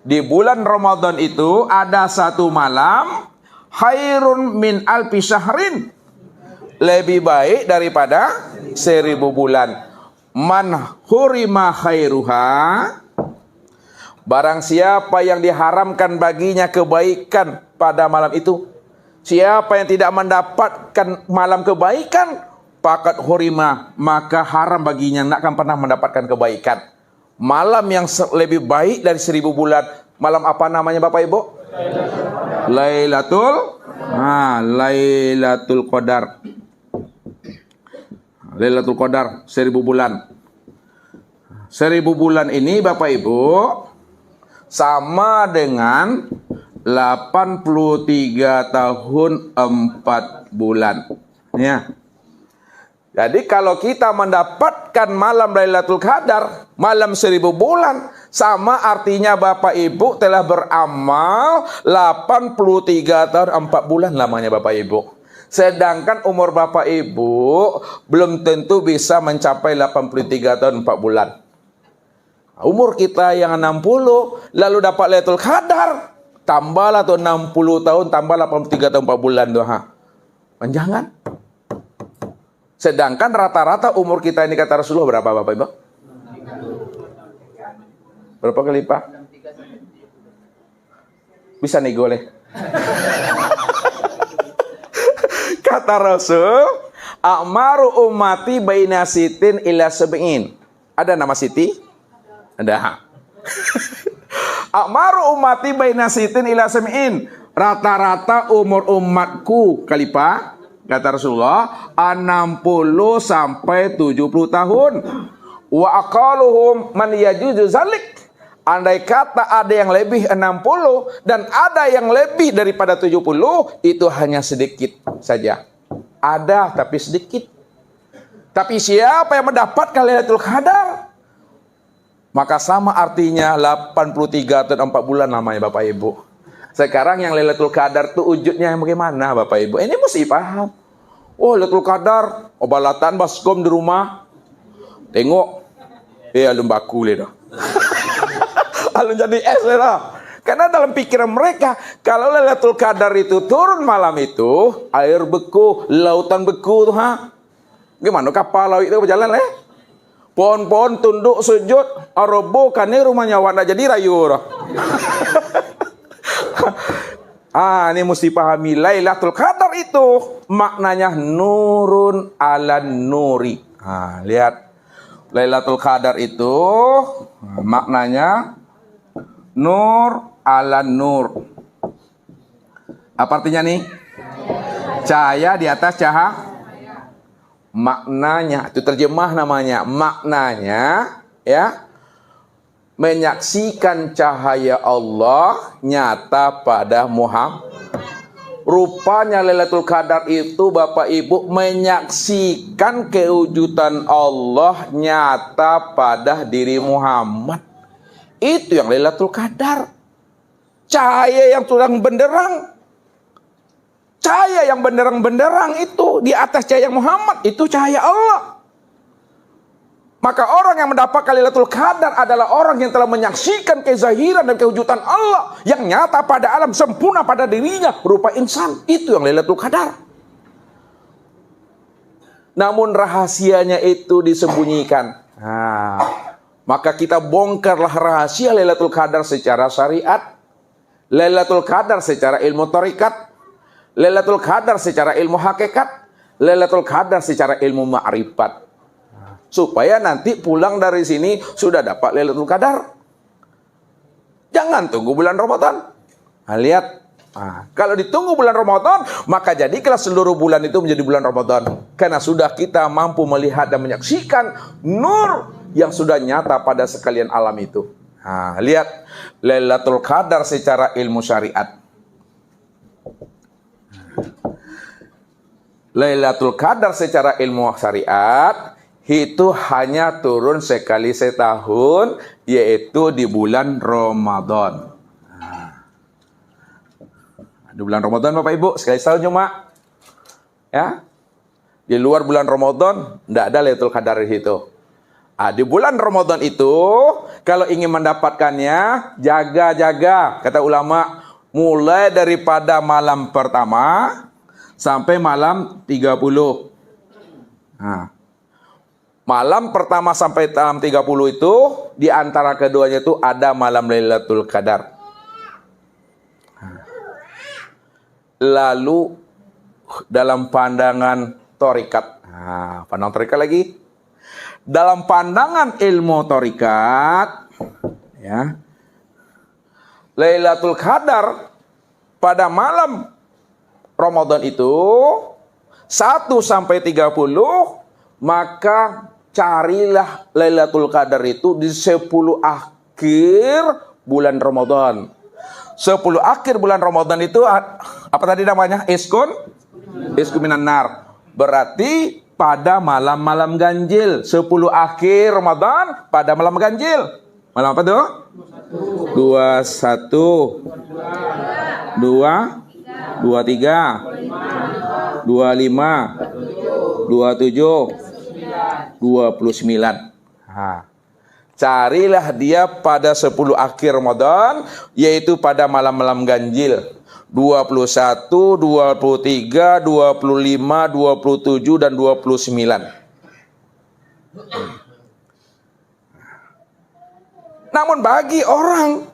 Di bulan Ramadan itu ada satu malam khairun min alfi syahrin, lebih baik daripada 1000 bulan. Man hurima khairuha, barang siapa yang diharamkan baginya kebaikan pada malam itu, siapa yang tidak mendapatkan malam kebaikan, fakat hurima, maka haram baginya, tidak akan pernah mendapatkan kebaikan. Malam yang lebih baik dari 1000 bulan. Malam apa namanya Bapak Ibu? Lailatul Qadar. Lailatul Qadar 1000 bulan. 1000 bulan ini Bapak Ibu sama dengan 83 tahun 4 bulan. Ya. Jadi kalau kita mendapatkan malam Lailatul Qadar, malam 1000 bulan, sama artinya Bapak Ibu telah beramal 83 tahun 4 bulan lamanya Bapak Ibu. Sedangkan umur Bapak Ibu belum tentu bisa mencapai 83 tahun 4 bulan. Umur kita yang 60 lalu dapat Lailatul Qadar, tambahlah tuh 60 tahun, tambah 83 tahun 4 bulan tuh. Jangan. Sedangkan rata-rata umur kita ini kata Rasulullah berapa Bapak Ibu? Berapa kali Pak? Bisa nih boleh. Kata Rasul, a'maru ummati baina sitin ila sab'in. Ada nama Siti? Ada. A'maru ummati baina sitin ila sab'in. Rata-rata umur umatku kali Pak, kata Rasulullah, 60 sampai 70 tahun. Wa aqaluhum man yajuzu zalik. Andai kata ada yang lebih 60 dan ada yang lebih daripada 70, itu hanya sedikit saja. Ada tapi sedikit. Tapi siapa yang mendapatkan Lailatul Qadar, maka sama artinya 83 atau 4 bulan namanya Bapak Ibu. Sekarang yang Lailatul Qadar itu wujudnya yang bagaimana Bapak Ibu? Ini mesti paham. Oh, Lailatul Qadar, obalatan baskom di rumah. Tengok. Alun baku le dah. Alun jadi es le dah. Karena dalam pikiran mereka, kalau Lailatul Qadar itu turun malam itu, air beku, lautan beku tuh gimana kapal laut itu berjalan pohon-pohon tunduk sujud, arobo kane rumahnya warna jadi rayu dah. Ini mesti pahami Lailatul Qadar itu maknanya nurun ala nuri. Lihat. Lailatul Qadar itu maknanya nur ala nur. Apa artinya nih? Cahaya di atas cahaya. Maknanya, itu terjemah namanya. Maknanya ya, menyaksikan cahaya Allah nyata pada Muhammad. Rupanya Lailatul Qadar itu Bapak Ibu menyaksikan kewujudan Allah nyata pada diri Muhammad. Itu yang Lailatul Qadar. Cahaya yang terang benderang. Cahaya yang benderang-benderang itu di atas cahaya Muhammad, itu cahaya Allah. Maka orang yang mendapatkan Lailatul Qadar adalah orang yang telah menyaksikan kezahiran dan kewujudan Allah yang nyata pada alam, sempurna pada dirinya berupa insan. Itu yang Lailatul Qadar. Namun rahasianya itu disembunyikan. Maka kita bongkarlah rahasia Lailatul Qadar secara syariat, Lailatul Qadar secara ilmu tarikat, Lailatul Qadar secara ilmu hakikat, Lailatul Qadar secara ilmu ma'rifat. Supaya nanti pulang dari sini sudah dapat Lailatul Qadar. Jangan tunggu bulan Ramadan. Lihat. Kalau ditunggu bulan Ramadan, maka jadilah seluruh bulan itu menjadi bulan Ramadan. Karena sudah kita mampu melihat dan menyaksikan nur yang sudah nyata pada sekalian alam itu. Lihat. Lailatul Qadar secara ilmu syariat. Lailatul Qadar secara ilmu syariat itu hanya turun sekali setahun, yaitu di bulan Ramadan. Di bulan Ramadan Bapak Ibu, sekali setahun cuma. Ya. Di luar bulan Ramadan, tidak ada Lailatul Qadar di situ. Di bulan Ramadan itu, kalau ingin mendapatkannya, jaga-jaga, kata ulama, mulai daripada malam pertama sampai malam 30. Nah, malam pertama sampai malam 30 itu, di antara keduanya itu ada malam Lailatul Qadar. Lalu, dalam pandangan torikat, pandangan torikat lagi, dalam pandangan ilmu torikat, ya, Lailatul Qadar pada malam Ramadan itu 1 sampai 30, maka carilah Lailatul Qadar itu di 10 akhir bulan Ramadan. 10 akhir bulan Ramadan itu apa tadi namanya? Iskun minan nar. Berarti pada malam-malam ganjil. 10 akhir Ramadan pada malam ganjil. Malam apa tuh? 21, 2, 23, 25, 27, 29. Carilah dia pada 10 akhir Ramadan, yaitu pada malam-malam ganjil. 21, 23, 25, 27, dan 29. Namun bagi orang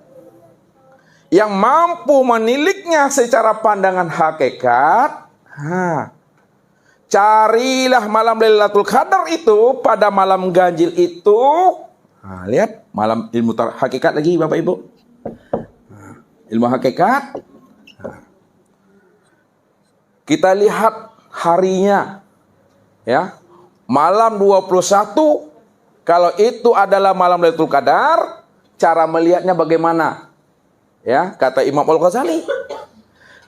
yang mampu meniliknya secara pandangan hakikat, carilah malam Lailatul Qadar itu pada malam ganjil itu. Lihat, malam ilmu hakikat lagi Bapak Ibu. Ilmu hakikat. Kita lihat harinya, ya, malam 21, kalau itu adalah malam Lailatul Qadar, cara melihatnya bagaimana? Ya, kata Imam Al-Ghazali,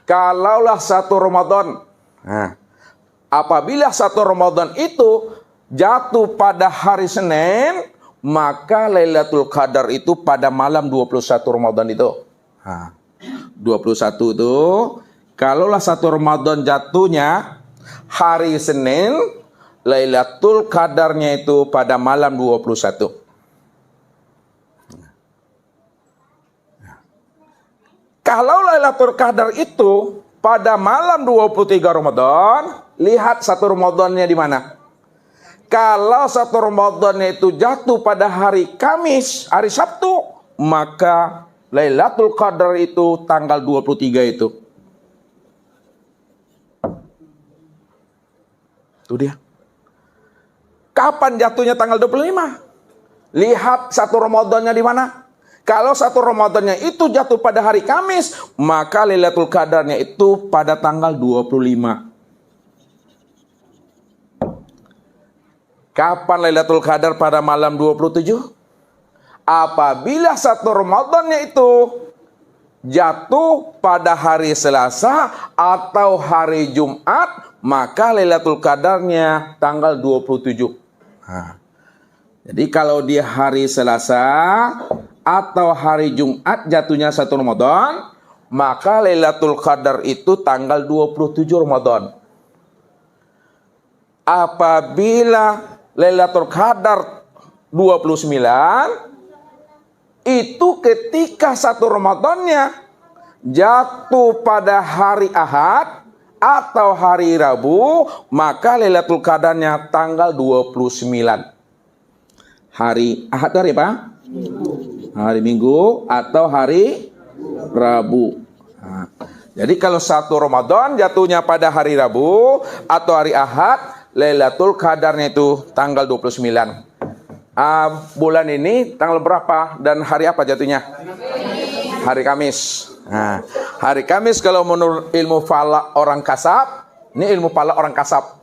kalaulah 1 Ramadan, apabila 1 Ramadan itu jatuh pada hari Senin, maka Lailatul Qadar itu pada malam 21 Ramadan itu. 21 itu, kalaulah 1 Ramadan jatuhnya hari Senin, Lailatul Qadarnya itu pada malam 21. Kalau Lailatul Qadar itu pada malam 23 Ramadan, lihat 1 Ramadannya di mana? Kalau 1 Ramadannya itu jatuh pada hari Kamis, hari Sabtu, maka Lailatul Qadar itu tanggal 23 itu. Itu dia. Kapan jatuhnya tanggal 25? Lihat 1 Ramadannya di mana? Kalau 1 Ramadannya itu jatuh pada hari Kamis, maka Lailatul Qadarnya itu pada tanggal 25. Kapan Lailatul Qadar pada malam 27? Apabila 1 Ramadannya itu jatuh pada hari Selasa atau hari Jumat, maka Lailatul Qadarnya tanggal 27. Jadi kalau di hari Selasa atau hari Jumat jatuhnya 1 Ramadan, maka Lailatul Qadar itu tanggal 27 Ramadan. Apabila Lailatul Qadar 29, itu ketika 1 Ramadannya jatuh pada hari Ahad atau hari Rabu, maka Lailatul Qadarnya tanggal 29. Hari Ahad hari apa? Hari Minggu atau hari Rabu. Jadi kalau 1 Ramadan jatuhnya pada hari Rabu atau hari Ahad, Lailatul Qadarnya itu tanggal 29. Bulan ini tanggal berapa dan hari apa jatuhnya? Hari Kamis. Hari Kamis kalau menurut ilmu falak orang kasab, ini ilmu falak orang kasab.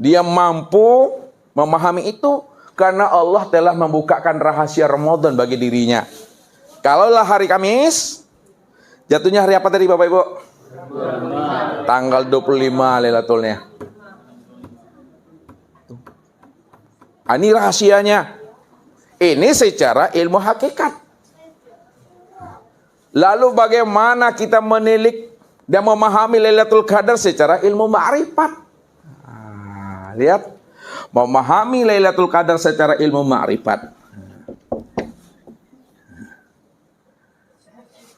Dia mampu memahami itu karena Allah telah membukakan rahasia Ramadan bagi dirinya. Kalaulah hari Kamis, jatuhnya hari apa tadi Bapak Ibu? Tanggal 25 Lailatulnya. Ini rahasianya. Ini secara ilmu hakikat. Lalu bagaimana kita menilik dan memahami Lailatul Qadar secara ilmu ma'rifat? Lihat. memahami Lailatul Qadar secara ilmu ma'rifat.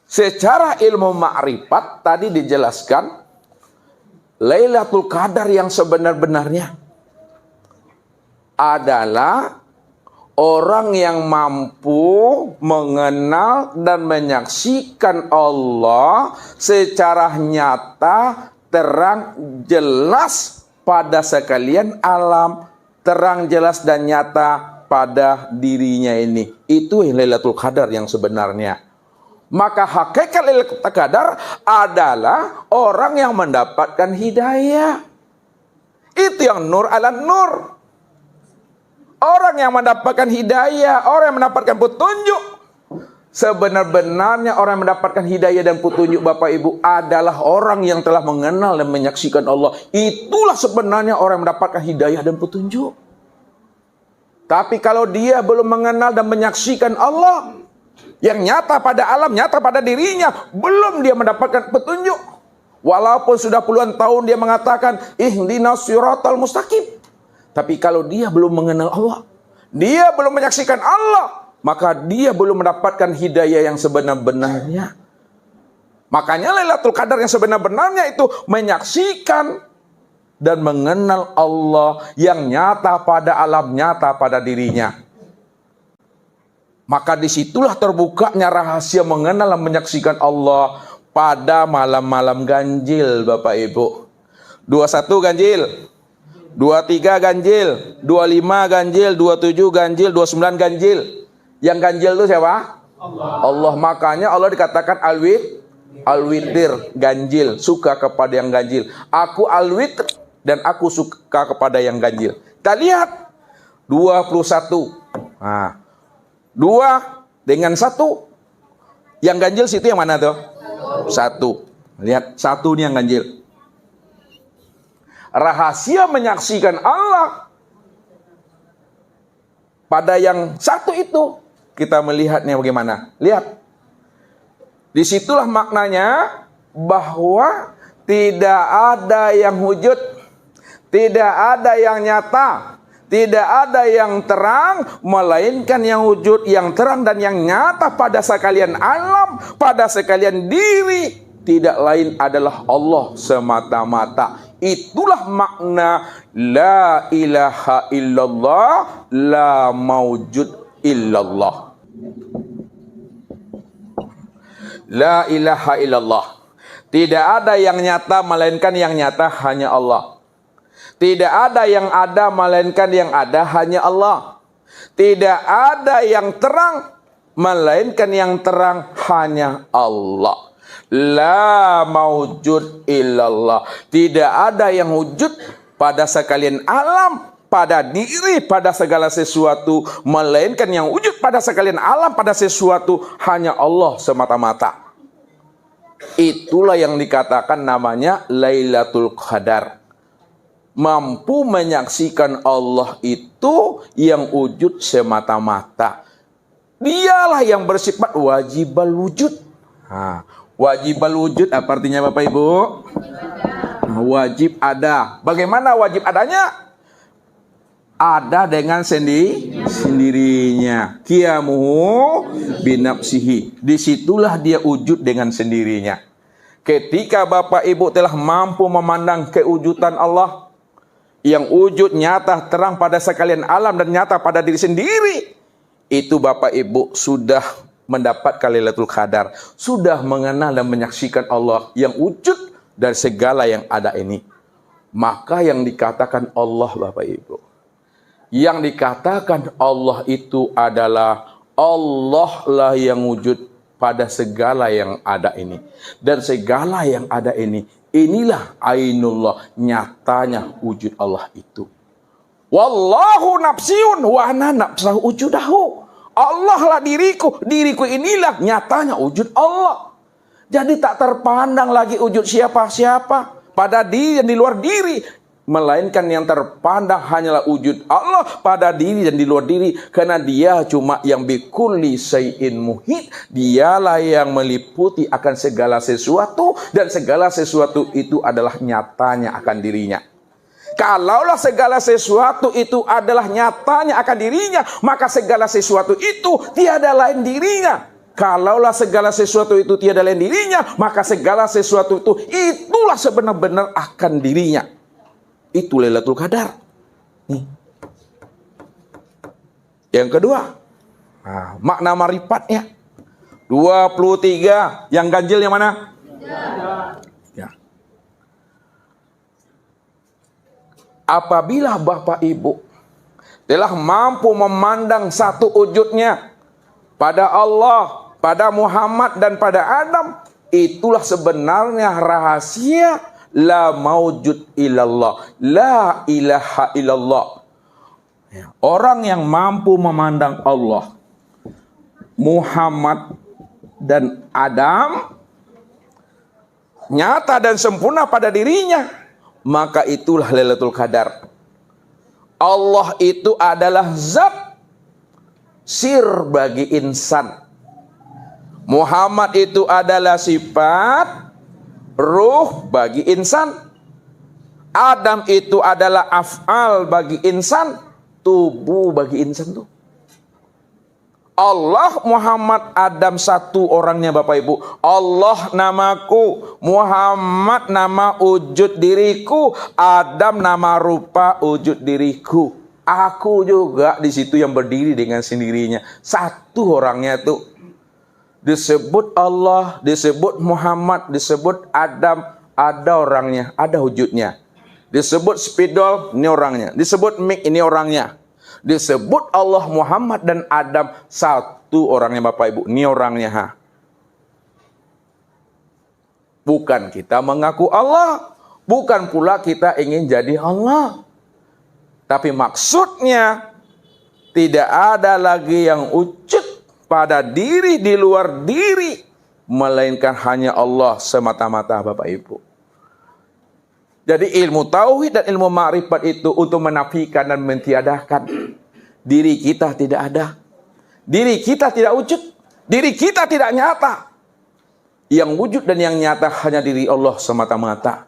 Secara ilmu ma'rifat tadi dijelaskan Lailatul Qadar yang sebenar-benarnya adalah orang yang mampu mengenal dan menyaksikan Allah secara nyata, terang, jelas pada sekalian alam, terang, jelas dan nyata pada dirinya ini. Itu Lailatul Qadar yang sebenarnya. Maka hakikat Lailatul Qadar adalah orang yang mendapatkan hidayah. Itu yang nur ala nur. Orang yang mendapatkan hidayah, orang yang mendapatkan petunjuk. Sebenar-benarnya orang yang mendapatkan hidayah dan petunjuk Bapak Ibu adalah orang yang telah mengenal dan menyaksikan Allah. Itulah sebenarnya orang yang mendapatkan hidayah dan petunjuk. Tapi kalau dia belum mengenal dan menyaksikan Allah yang nyata pada alam, nyata pada dirinya, belum dia mendapatkan petunjuk. Walaupun sudah puluhan tahun dia mengatakan ihdinas siratal mustaqim. Tapi kalau dia belum mengenal Allah, dia belum menyaksikan Allah, maka dia belum mendapatkan hidayah yang sebenar-benarnya. Makanya Lailatul Qadar yang sebenar-benarnya itu menyaksikan dan mengenal Allah yang nyata pada alam, nyata pada dirinya. Maka disitulah terbukanya rahasia mengenal dan menyaksikan Allah pada malam-malam ganjil Bapak Ibu. 21 ganjil, 23 ganjil, 25 ganjil, 27 ganjil, 29 ganjil. Yang ganjil itu siapa? Allah. Makanya Allah dikatakan al-witir, ganjil, suka kepada yang ganjil. Aku al-witir dan aku suka kepada yang ganjil. Kita lihat 21. Nah, 2 dengan 1. Yang ganjil situ yang mana tuh? 1. Lihat, 1 ini yang ganjil. Rahasia menyaksikan Allah pada yang 1 itu, kita melihatnya bagaimana. Lihat, disitulah maknanya bahwa tidak ada yang wujud, tidak ada yang nyata, tidak ada yang terang, melainkan yang wujud, yang terang dan yang nyata pada sekalian alam, pada sekalian diri, tidak lain adalah Allah semata-mata. Itulah makna la ilaha illallah, la maujud illallah. La ilaha illallah. Tidak ada yang nyata melainkan yang nyata hanya Allah. Tidak ada yang ada melainkan yang ada hanya Allah. Tidak ada yang terang melainkan yang terang hanya Allah. La maujud illallah. Tidak ada yang wujud pada sekalian alam, pada diri, pada segala sesuatu, melainkan yang wujud pada sekalian alam, pada sesuatu hanya Allah semata-mata. Itulah yang dikatakan namanya Lailatul Qadar. Mampu menyaksikan Allah itu yang wujud semata-mata. Dialah yang bersifat wajibal wujud. Wajibal wujud apa artinya Bapak Ibu? Wajib ada. Bagaimana wajib adanya? Ada dengan sendirinya. Qiyamuhu binafsihi. Disitulah dia wujud dengan sendirinya. Ketika Bapak Ibu telah mampu memandang kewujudan Allah yang wujud nyata terang pada sekalian alam dan nyata pada diri sendiri, itu Bapak Ibu sudah mendapatkan Lailatul Qadar, sudah mengenal dan menyaksikan Allah yang wujud dari segala yang ada ini. Maka yang dikatakan Allah Bapak Ibu, yang dikatakan Allah itu adalah Allah lah yang wujud pada segala yang ada ini. Dan segala yang ada ini, inilah ainullah, nyatanya wujud Allah itu. Wallahu nafsiun wa ana nafsahu wujudahu. Allah lah diriku, diriku inilah nyatanya wujud Allah. Jadi tak terpandang lagi wujud siapa-siapa pada diri dan di luar diri, melainkan yang terpandang hanyalah wujud Allah pada diri dan di luar diri, karena dia cuma yang bikulli syai'in muhit, dialah yang meliputi akan segala sesuatu dan segala sesuatu itu adalah nyatanya akan dirinya. Kalaulah segala sesuatu itu adalah nyatanya akan dirinya, maka segala sesuatu itu tiada lain dirinya. Kalaulah segala sesuatu itu tiada lain dirinya, maka segala sesuatu itu itulah sebenar-benar akan dirinya. Itu Lailatul Qadar. Nih. Yang kedua, makna marifatnya 23. Yang ganjil yang mana? Ya. Apabila Bapak Ibu telah mampu memandang satu wujudnya pada Allah, pada Muhammad dan pada Adam, itulah sebenarnya rahasia la maujud illallah, la ilaha illallah. Orang yang mampu memandang Allah, Muhammad dan Adam nyata dan sempurna pada dirinya, maka itulah Lailatul Qadar. Allah itu adalah zat sir bagi insan. Muhammad itu adalah sifat ruh bagi insan. Adam itu adalah af'al bagi insan, tubuh bagi insan tuh. Allah, Muhammad, Adam satu orangnya Bapak Ibu. Allah namaku, Muhammad nama wujud diriku, Adam nama rupa wujud diriku. Aku juga di situ yang berdiri dengan sendirinya. Satu orangnya itu. Disebut Allah, disebut Muhammad, disebut Adam, ada orangnya, ada wujudnya. Disebut spidol, ini orangnya. Disebut mic, ini orangnya. Disebut Allah, Muhammad dan Adam, satu orangnya Bapak Ibu. Ini orangnya. Bukan kita mengaku Allah, bukan pula kita ingin jadi Allah. Tapi maksudnya tidak ada lagi yang wujud pada diri di luar diri, melainkan hanya Allah semata-mata Bapak Ibu. Jadi ilmu tauhid dan ilmu ma'rifat itu untuk menafikan dan mentiadakan. Diri kita tidak ada. Diri kita tidak wujud. Diri kita tidak nyata. Yang wujud dan yang nyata hanya diri Allah semata-mata.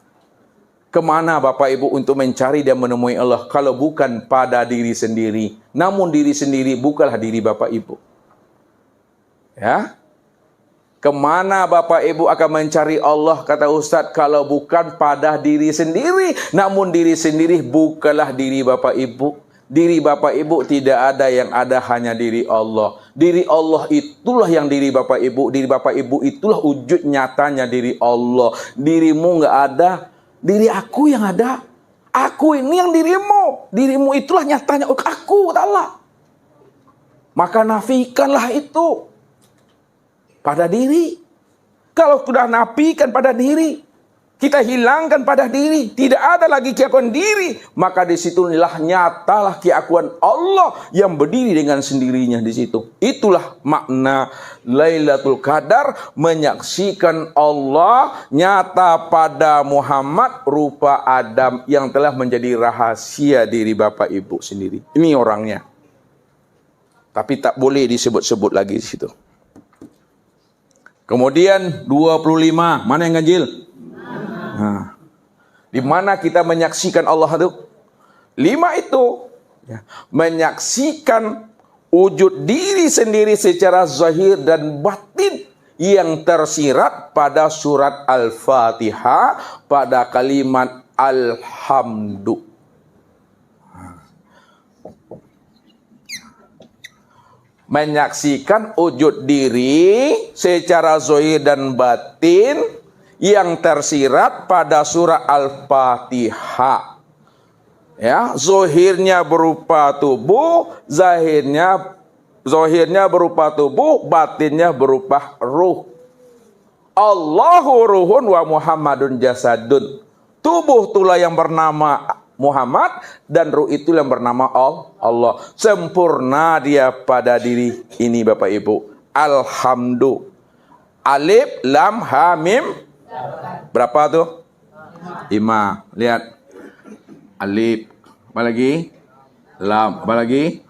Kemana Bapak Ibu untuk mencari dan menemui Allah kalau bukan pada diri sendiri. Namun diri sendiri bukanlah diri Bapak Ibu. Ya. Kemana Bapak Ibu akan mencari Allah, kata Ustadz, kalau bukan pada diri sendiri. Namun diri sendiri bukanlah diri Bapak Ibu. Diri Bapak Ibu tidak ada, yang ada hanya diri Allah. Diri Allah itulah yang diri Bapak Ibu. Diri Bapak Ibu itulah wujud nyatanya diri Allah. Dirimu nggak ada, diri aku yang ada. Aku ini yang dirimu. Dirimu itulah nyatanya aku, Allah. Maka nafikanlah itu pada diri. Kalau sudah nafikan pada diri, kita hilangkan pada diri, tidak ada lagi keakuan diri, maka disitulah nyatalah keakuan Allah yang berdiri dengan sendirinya di situ. Itulah makna Lailatul Qadar, menyaksikan Allah nyata pada Muhammad rupa Adam yang telah menjadi rahasia diri Bapak Ibu sendiri. Ini orangnya. Tapi tak boleh disebut-sebut lagi di situ. Kemudian 25, mana yang ganjil? Nah, di mana kita menyaksikan Allah itu? 5 itu ya, menyaksikan wujud diri sendiri secara zahir dan batin yang tersirat pada surat Al-Fatihah pada kalimat Alhamdulillah. Menyaksikan wujud diri secara zahir dan batin yang tersirat pada surah Al-Fatihah. Ya, zahirnya berupa tubuh, zahirnya berupa tubuh, batinnya berupa ruh. Allahu ruhun wa Muhammadun jasadun. Tubuh itulah yang bernama Muhammad dan ruh itu yang bernama Allah. Sempurna dia pada diri ini Bapak Ibu. Alhamdulillah. Alif, lam, ha, mim. Berapa tuh? 5. Lihat. Alif. Apa lagi? Lam. Apa lagi?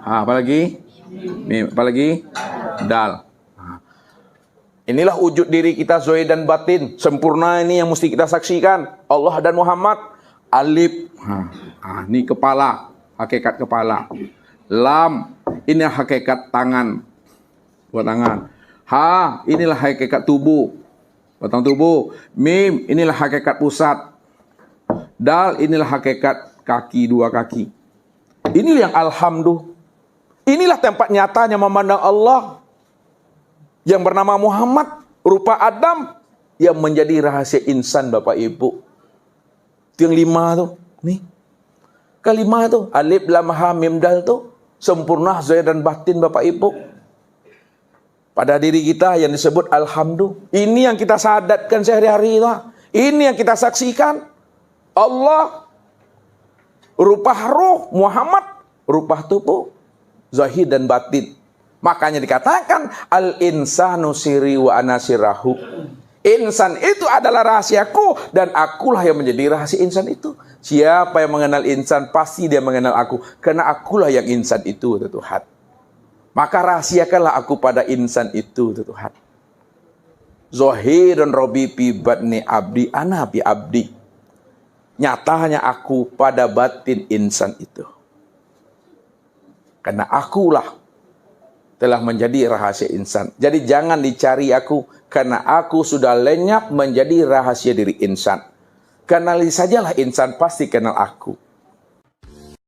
Ha, apa lagi? Mim. Apa lagi? Dal. Inilah wujud diri kita zahir dan batin. Sempurna ini yang mesti kita saksikan. Allah dan Muhammad. Alif, ini kepala, hakikat kepala. Lam, ini hakikat tangan, buat tangan. Ha, inilah hakikat tubuh, batang tubuh. Mim, inilah hakikat pusat. Dal, inilah hakikat kaki, dua kaki. Inilah yang alhamdulillah. Inilah tempat nyatanya memandang Allah yang bernama Muhammad, rupa Adam, yang menjadi rahasia insan, Bapak Ibu. Itu yang 5 tuh. Nih. Kelima tuh, alif, lam, ha, mim, dal tuh sempurna zahir dan batin, Bapak Ibu. Pada diri kita yang disebut alhamdulillah. Ini yang kita sadatkan sehari-hari. Ini yang kita saksikan. Allah, rupa roh, Muhammad, rupa tubuh, zahir dan batin. Makanya dikatakan al-insanu siri wa anasirahu. Insan itu adalah rahasiaku dan akulah yang menjadi rahasia insan itu. Siapa yang mengenal insan pasti dia mengenal aku, karena akulah yang insan itu, Tuhan. Maka rahasiakanlah aku pada insan itu, Tuhan. Zahirun Rabbi fi batni abdi ana bi abdi. Nyatanya aku pada batin insan itu. Karena akulah telah menjadi rahasia insan. Jadi jangan dicari aku, karena aku sudah lenyap menjadi rahasia diri insan. Kenali sajalah insan, pasti kenal aku.